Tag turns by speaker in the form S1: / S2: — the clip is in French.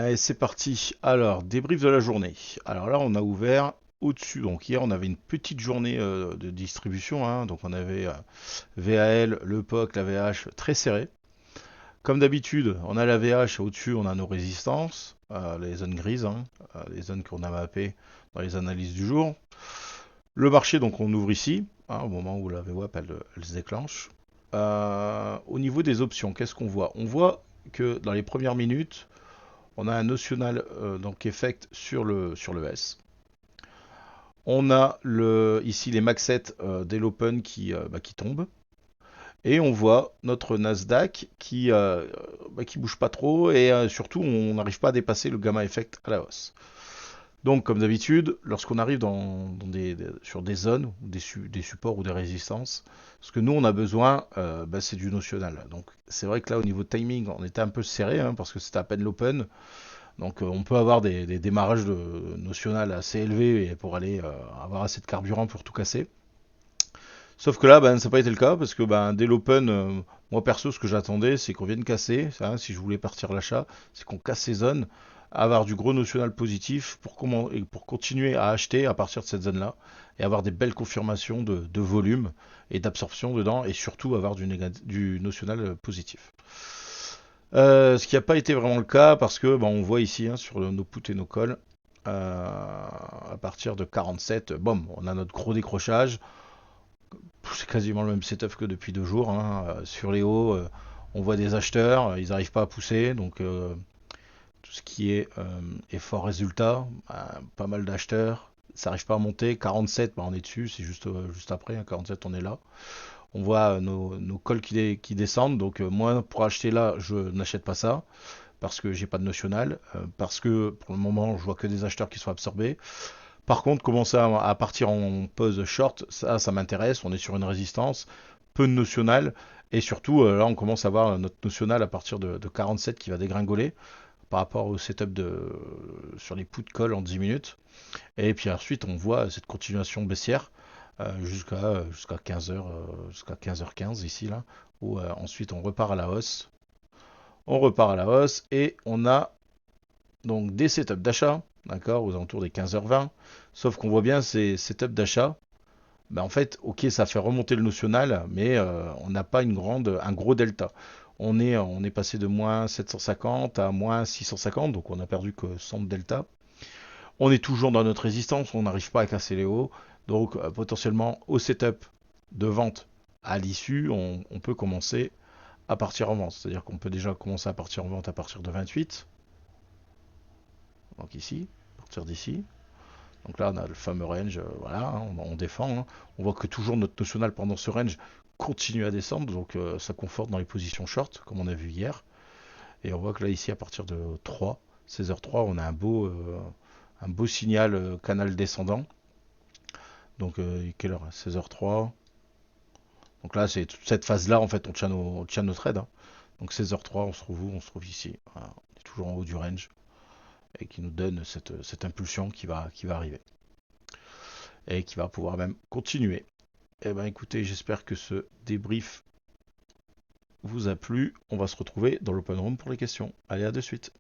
S1: Allez, c'est parti. Alors, débrief de la journée. Alors là, on a ouvert au-dessus. Donc hier, on avait une petite journée de distribution, hein. Donc on avait VAL, le POC, la VH très serré. Comme d'habitude, on a la VH au-dessus, on a nos résistances, les zones grises, hein, les zones qu'on a mappées dans les analyses du jour. Le marché, donc on ouvre ici, hein, au moment où la VWAP elle se déclenche. Au niveau des options, qu'est-ce qu'on voit? On voit que dans les premières minutes, on a un notional donc effect sur le S. On a ici les max set dès l'open qui tombent. Et on voit notre Nasdaq qui bouge pas trop et surtout on n'arrive pas à dépasser le gamma effect à la hausse. Donc comme d'habitude, lorsqu'on arrive sur des zones, ou des supports ou des résistances, ce que nous on a besoin, c'est du notional. Donc c'est vrai que là au niveau de timing, on était un peu serré hein, parce que c'était à peine l'open. Donc on peut avoir des démarrages de notional assez élevés pour aller avoir assez de carburant pour tout casser. Sauf que là, ça n'a pas été le cas parce que dès l'open, moi perso, ce que j'attendais, c'est qu'on vienne casser. Ça, si je voulais partir l'achat, c'est qu'on casse ces zones, avoir du gros notional positif pour continuer à acheter à partir de cette zone-là et avoir des belles confirmations de volume et d'absorption dedans et surtout avoir du notional positif. Ce qui n'a pas été vraiment le cas parce que on voit ici hein, sur nos puts et nos calls, à partir de 47, boum, on a notre gros décrochage. C'est quasiment le même setup que depuis 2 jours, hein. Sur les hauts, on voit des acheteurs, ils n'arrivent pas à pousser, donc tout ce qui est effort résultat, pas mal d'acheteurs, ça n'arrive pas à monter. 47, on est dessus, c'est juste après, hein, 47 on est là. On voit nos calls qui descendent, donc moi pour acheter là, je n'achète pas ça parce que j'ai pas de notional, parce que pour le moment je vois que des acheteurs qui sont absorbés. Par contre, commencer à partir en pause short, ça m'intéresse. On est sur une résistance, peu de notional, et surtout là on commence à voir notre notional à partir de 47 qui va dégringoler par rapport au setup sur les put call en 10 minutes. Et puis ensuite on voit cette continuation baissière jusqu'à 15h, jusqu'à 15h15 ici là, où ensuite on repart à la hausse. On repart à la hausse et on a donc des setups d'achat, d'accord, aux alentours des 15h20. Sauf qu'on voit bien ces setups d'achat. En fait, ok, ça fait remonter le notional, mais on n'a pas un gros delta. On est passé de moins 750 à moins 650, donc on a perdu que 100 de delta. On est toujours dans notre résistance, on n'arrive pas à casser les hauts. Donc potentiellement au setup de vente à l'issue, on peut commencer à partir en vente. C'est-à-dire qu'on peut déjà commencer à partir en vente à partir de 28. Donc ici, à partir d'ici. Donc là, on a le fameux range, voilà, hein, on défend, hein. On voit que toujours notre notional pendant ce range continue à descendre, donc ça conforte dans les positions short, comme on a vu hier. Et on voit que là, ici, à partir de 3, 16h03, on a un beau signal canal descendant. Donc, quelle heure? 16h03. Donc là, c'est toute cette phase-là, en fait, on tient nos trades, hein. Donc 16h03, on se trouve où? On se trouve ici. Voilà. On est toujours en haut du range et qui nous donne cette impulsion qui va arriver et qui va pouvoir même continuer. Eh ben écoutez, j'espère que ce débrief vous a plu. On va se retrouver dans l'open room pour les questions. Allez, à de suite.